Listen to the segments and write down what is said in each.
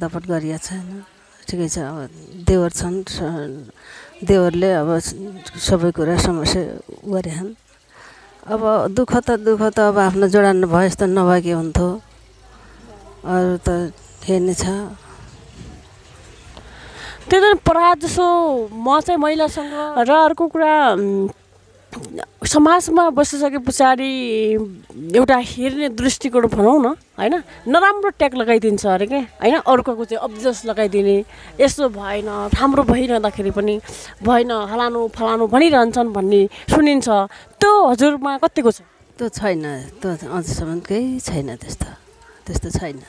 दापट गरिएको छैन। ठिकै छ। अब देवर छन्, देवरले अब सबै कुरा समस्या गरेछन्। अब दुःख त अब आफ्नो जोडान भए जस्तो नभए के हुन्थ्यो, अरू त हेर्ने छ। त्यही त परात जसो म चाहिँ महिलासँग र अर्को कुरा समाजमा बसिसके पछाडि एउटा हेर्ने दृष्टिकोण भनौँ न होइन, नराम्रो ट्याग लगाइदिन्छ अरे क्या होइन, अर्कोको चाहिँ अब्जस लगाइदिने, यस्तो भएन राम्रो भइरहँदाखेरि पनि भएन हलानु फलानु भनिरहन्छन् भन्ने सुनिन्छ। त्यो हजुरमा कतिको छ? त्यो छैन, त्यो अझसम्म केही छैन, त्यस्तो छैन।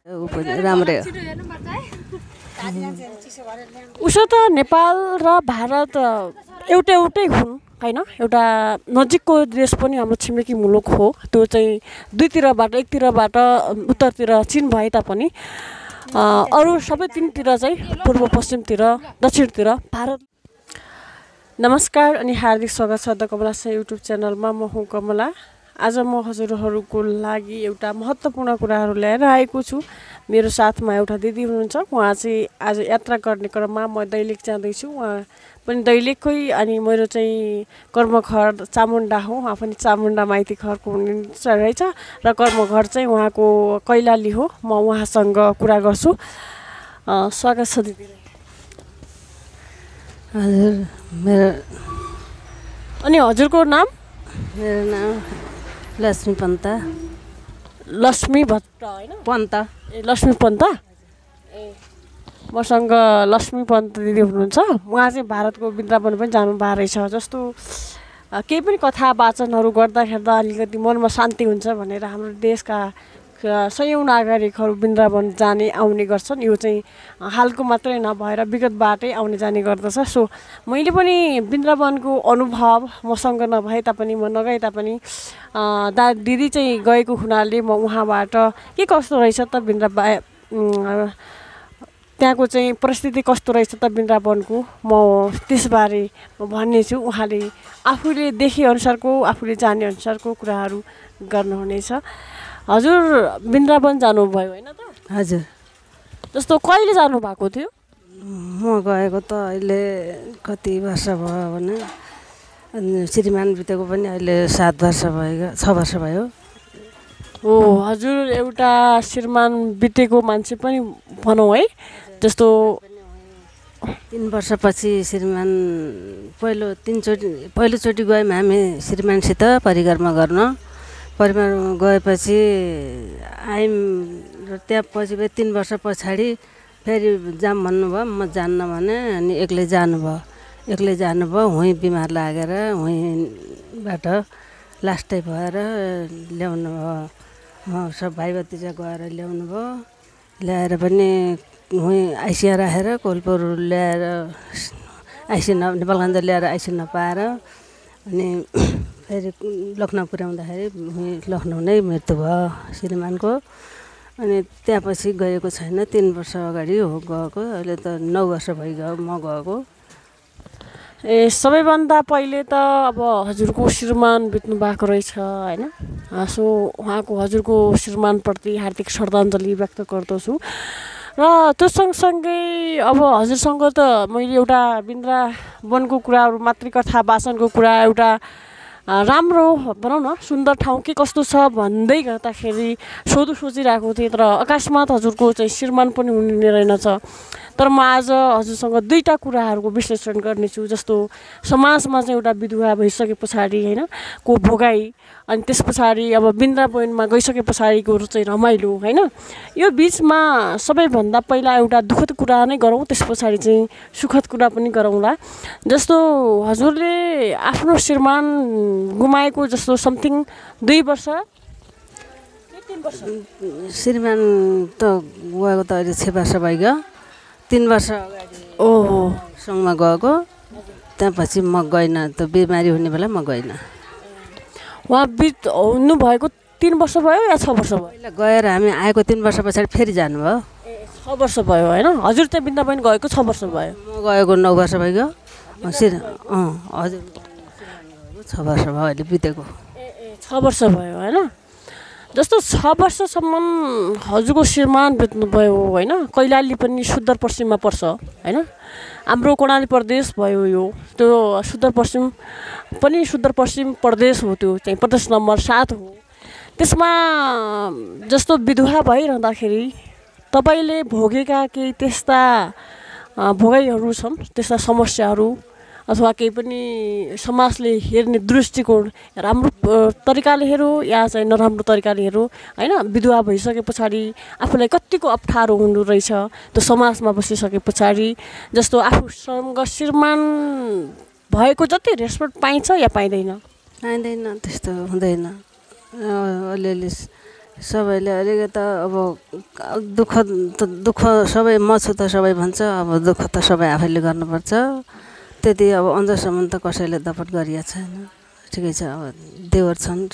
ऊ पनि राम्रै हो। उसो त नेपाल र भारत एउटै हुन् होइन, एउटा नजिकको देश पनि हाम्रो छिमेकी मुलुक हो। त्यो चाहिँ दुईतिरबाट, एकतिरबाट उत्तरतिर चीन भए तापनि अरू सबै तिनतिर चाहिँ पूर्व पश्चिमतिर दक्षिणतिर भारत। नमस्कार अनि हार्दिक स्वागत छ द कमला से युट्युब च्यानलमा। म हुँ कमला। आज म हजुरहरूको लागि एउटा महत्त्वपूर्ण कुराहरू ल्याएर आएको छु। मेरो साथमा एउटा दिदी हुनुहुन्छ, उहाँ चाहिँ आज यात्रा गर्ने क्रममा म दैलेख जाँदैछु, उहाँ पनि दैलेखकै। अनि मेरो चाहिँ कर्मघर चामुण्डा हो, उहाँ पनि चामुण्डा माइती घरको हुनुहुन्छ रहेछ र कर्मघर चाहिँ उहाँको कैलाली हो। म उहाँसँग कुरा गर्छु। स्वागत छ दिदी। हजुर, मेरो अनि हजुरको नाम? मेरो नाम लक्ष्मी पन्त। लक्ष्मी भट्ट होइन? पन्त। ए लक्ष्मी पन्त। ए मसँग लक्ष्मी पन्त दिदी हुनुहुन्छ। उहाँ चाहिँ भारतको वृन्दावन पनि जानुभएको रहेछ। जस्तो केही पनि कथा वाचनहरू गर्दा अलिकति मनमा शान्ति हुन्छ भनेर हाम्रो देशका सयौँ नागरिकहरू वृन्दावन जाने आउने गर्छन्। यो चाहिँ हालको मात्रै नभएर विगतबाटै आउने जाने गर्दछ। सो मैले पनि वृन्दावनको अनुभव मसँग नभए तापनि, म नगए तापनि दिदी चाहिँ गएको हुनाले म उहाँबाट के कस्तो रहेछ त त्यहाँको चाहिँ परिस्थिति कस्तो रहेछ त वृन्दावनको, म त्यसबारे भन्नेछु। उहाँले आफूले देखेअनुसारको, आफूले जानेअनुसारको कुराहरू गर्नुहुनेछ। हजुर वृन्दावन जानुभयो होइन त? हजुर। जस्तो कहिले जानुभएको थियो? म गएको त अहिले कति वर्ष भयो भने, श्रीमान बितेको पनि अहिले 7 वर्ष भयो, 6 वर्ष भयो। हो, हजुर एउटा श्रीमान बितेको मान्छे पनि भनौँ है। जस्तो 3 वर्षपछि श्रीमान पहिलोचोटि गयौँ हामी श्रीमानसित परिक्रमा गर्न। परिक्रमा गएपछि आयौँ र त्यहाँ पछि 3 वर्ष पछाडि फेरि जाऊँ भन्नुभयो। म जान्न भने अनि एक्लै जानुभयो। हुँ बिमार लागेर हुँबाट लास्टै भएर ल्याउनु भयो। म सब भाइ भतिजा गएर ल्याउनु भयो। ल्याएर पनि हुँ आइसिया राखेर कोलपुर ल्याएर नेपालगञ्ज ल्याएर आइसी नपाएर अनि फेरि लखनऊ पुर्याउँदाखेरि लखनऊ नै मृत्यु भयो श्रीमानको। अनि त्यहाँपछि गएको छैन। 3 वर्ष अगाडि हो गएको। अहिले त 9 वर्ष भइगयो म गएको। ए सबैभन्दा पहिले त अब हजुरको श्रीमान बित्नु भएको रहेछ होइन। सो उहाँको हजुरको श्रीमानप्रति हार्दिक श्रद्धाञ्जली व्यक्त गर्दछु। र त्यो सँगसँगै अब हजुरसँग त मैले एउटा वृन्दावनको कुराहरू, मातृकथा वाचनको कुरा, एउटा राम्रो भनौँ न सुन्दर ठाउँ के कस्तो छ भन्दै गर्दाखेरि सोचिरहेको थिएँ। तर अकस्मात हजुरको चाहिँ श्रीमान पनि हुने रहेनछ। तर म आज हजुरसँग दुईवटा कुराहरूको विश्लेषण गर्नेछु। जस्तो समाजमा चाहिँ एउटा विधवा भइसके पछाडि होइन को भोगाई, अनि त्यस पछाडि अब वृन्दावनमा गइसके पछाडिको चाहिँ रमाइलो होइन, यो बिचमा सबैभन्दा पहिला एउटा दुःखद कुरा नै गरौँ, त्यस पछाडि चाहिँ सुखद कुरा पनि गरौँला। जस्तो हजुरले आफ्नो श्रीमान गुमाएको जस्तो समथिङ 2 वर्ष 3 वर्ष श्रीमान त गएको त अहिले 6 वर्ष भइगयो। 3 वर्ष अगाडि सङ्घमा गएको। त्यहाँपछि म गइनँ, त बिमारी हुने बेला म गइनँ। उहाँ हुनु भएको 3 वर्ष भयो या 6 वर्ष भयो? पहिला गएर हामी आएको 3 वर्ष पछाडि फेरि जानुभयो। 6 वर्ष भयो होइन। हजुर चाहिँ वृन्दावन गएको 6 वर्ष भयो। म गएको 9 वर्ष भइगयो। हजुर 6 वर्ष भयो अहिले बितेको। 6 वर्ष भयो होइन। जस्तो 6 वर्षसम्म हजुरको श्रीमान बित्नुभयो होइन। कैलाली पनि सुदूरपश्चिममा पर्छ होइन। हाम्रो कर्णाली प्रदेश भयो यो, त्यो सुदूरपश्चिम पनि सुदूरपश्चिम प्रदेश हो, त्यो चाहिँ प्रदेश नम्बर 7 हो। त्यसमा जस्तो विधवा भइरहँदाखेरि तपाईँले भोगेका केही त्यस्ता भोगाइहरू छन्, त्यस्ता समस्याहरू अथवा केही पनि समाजले हेर्ने दृष्टिकोण राम्रो तरिकाले हेरौँ या चाहिँ नराम्रो तरिकाले हेरौँ होइन। विधवा भइसके पछाडि आफूलाई कतिको अप्ठ्यारो हुँदो रहेछ त्यो समाजमा बसिसके पछाडि। जस्तो आफूसँग श्रीमान भएको जति रेस्पेक्ट पाइन्छ या पाइँदैन? पाइँदैन, त्यस्तो हुँदैन। अलिअलि सबैले अलिकति अब दुःख सबै म छु त सबै भन्छ, अब दुःख त सबै आफैले गर्नुपर्छ। त्यति अब अन्जसम्म त कसैले दपट गरिएको छैन। ठिकै छ, अब देवर छन्,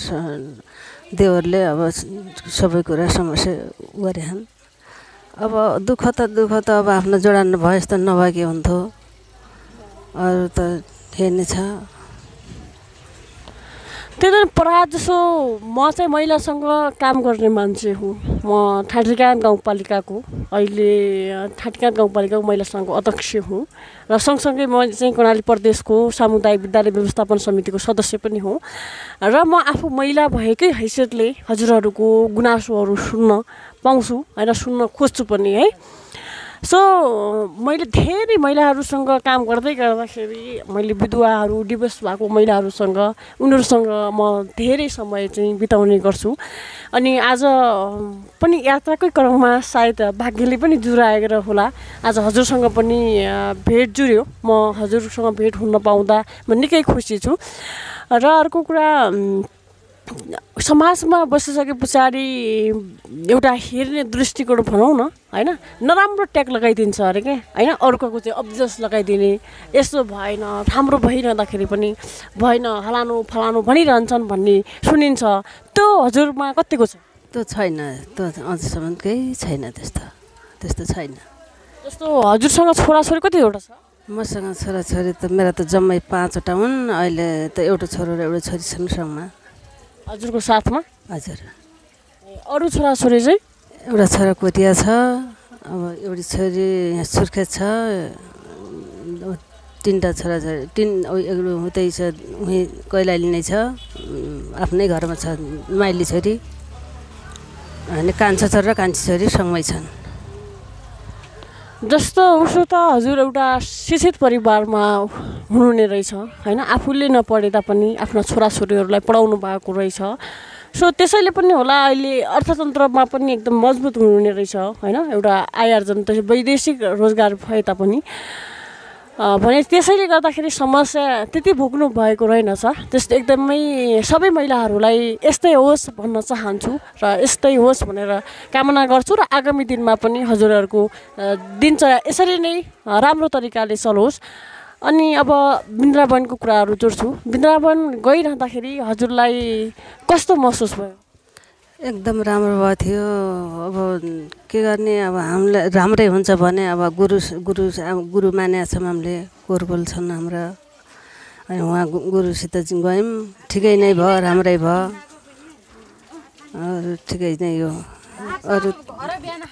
देवरले अब सबै कुरा समस्या गरेछन्। अब दुःख त अब आफ्नो जोडान भए जस्तो नभए के हुन्थ्यो, अरू त हेर्ने छ। त्यही प्रायः जसो म चाहिँ महिलासँग काम गर्ने मान्छे हुँ। म ठाटीकान गाउँपालिकाको अहिले ठाटीकान गाउँपालिकाको महिला सङ्घको अध्यक्ष हुँ र सँगसँगै म चाहिँ कर्णाली प्रदेशको सामुदायिक विद्यालय व्यवस्थापन समितिको सदस्य पनि हुँ। र म आफू महिला भएकै हैसियतले हजुरहरूको गुनासोहरू सुन्न पाउँछु होइन, सुन्न खोज्छु पनि है। सो मैले धेरै महिलाहरूसँग काम गर्दाखेरि मैले विधवाहरू, डिभोर्स भएको महिलाहरूसँग उनीहरूसँग म धेरै समय चाहिँ बिताउने गर्छु। अनि आज पनि यात्राकै क्रममा सायद भाग्यले पनि जुराएर होला आज हजुरसँग पनि भेट जुर्यो। म हजुरसँग भेट हुन पाउँदा म निकै खुसी छु। र अर्को कुरा, समाजमा बसिसके पछाडि एउटा हेर्ने दृष्टिकोण भनौँ न होइन, नराम्रो ट्याग लगाइदिन्छ अरे क्या होइन। अर्कोको चाहिँ अब्जस लगाइदिने, यस्तो भएन, राम्रो भइरहँदाखेरि पनि भएन, हलानु फलानु भनिरहन्छन् भन्ने सुनिन्छ। त्यो हजुरमा कतिको छ? त्यो छैन, त्यो अझसम्म केही छैन, त्यस्तो छैन। जस्तो हजुरसँग छोराछोरी कतिवटा छ? मसँग छोराछोरी त मेरा त जम्मै 5वटा हुन्। अहिले त एउटा छोरो र एउटा छोरी छन् सँगमा हजुरको साथमा। हजुर। अरू छोराछोरी चाहिँ? एउटा छोरा कोटिया छ, अब एउटी छोरी यहाँ सुर्खेत छ, 3टा छोराछोरी एउटा उतै छ, उहीँ कैलाली नै छ, आफ्नै घरमा छ, माइली छोरी अनि कान्छा छोरा र कान्छी छोरी सँगमै छन्। जस्तो उसो त हजुर एउटा शिक्षित परिवारमा हुनुहुने रहेछ होइन। आफूले नपढे तापनि आफ्ना छोराछोरीहरूलाई पढाउनु भएको रहेछ। सो त्यसैले पनि होला अहिले अर्थतन्त्रमा पनि एकदम मजबुत हुनुहुने रहेछ होइन। एउटा आय आर्जन त वैदेशिक रोजगार भए तापनि भने त्यसैले गर्दाखेरि समस्या त्यति भोग्नु भएको रहेनछ। त्यस्तो एकदमै सबै महिलाहरूलाई यस्तै होस् भन्न चाहन्छु र यस्तै होस् भनेर कामना गर्छु। र आगामी दिनमा पनि हजुरहरूको दिनचर्या यसरी नै राम्रो तरिकाले चलोस्। अनि अब वृन्दावनको कुराहरू जोड्छु। वृन्दावन गइरहँदाखेरि हजुरलाई कस्तो महसुस भयो? एकदम राम्रो भएको थियो। अब के गर्ने, अब हामीलाई राम्रै हुन्छ भने अब गुरु मानेका छौँ हामीले, कोरबोल छन् हाम्रा, अनि उहाँ गुरुसित गयौँ, ठिकै नै भयो, राम्रै भयो, अरू ठिकै नै हो। अरू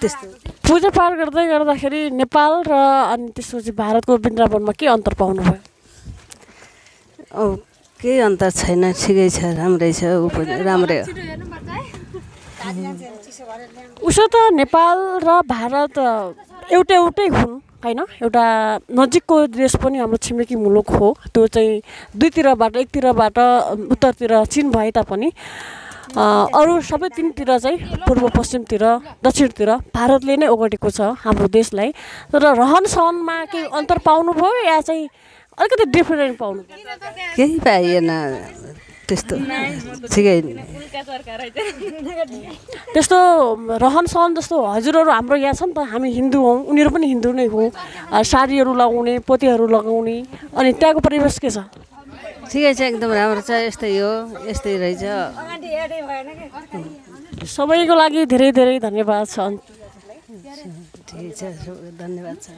त्यस्तो पूजापाठ गर्दै गर्दाखेरि नेपाल र अनि त्यसपछि भारतको वृन्दावनमा के अन्तर पाउनुभयो? केही अन्तर छैन, ठिकै छ, राम्रै छ, ऊ पनि राम्रै हो। उसो त नेपाल र भारत एउटै हुन् होइन। एउटा नजिकको देश पनि हाम्रो छिमेकी मुलुक हो। त्यो चाहिँ दुईतिरबाट, एकतिरबाट उत्तरतिर चीन भए तापनि अरू सबै तिनतिर चाहिँ पूर्व पश्चिमतिर दक्षिणतिर भारतले नै ओगटेको छ हाम्रो देशलाई। तर रहन सहनमा केही अन्तर पाउनुभयो या चाहिँ अलिकति डिफरेन्ट पाउनुभयो? केही पाइएन, त्यस्तो ठिकै। त्यस्तो रहन सहन जस्तो हजुरहरू हाम्रो यहाँ छ नि त, हामी हिन्दू हौँ, उनीहरू पनि हिन्दू नै हो, साडीहरू लगाउने, पोतेहरू लगाउने, अनि त्यहाँको परिवेश के छ? ठिकै छ, एकदम राम्रो छ, यस्तै हो, यस्तै रहेछ। सबैको लागि धेरै धेरै धन्यवाद छ। ठिकै छ, धन्यवाद छ।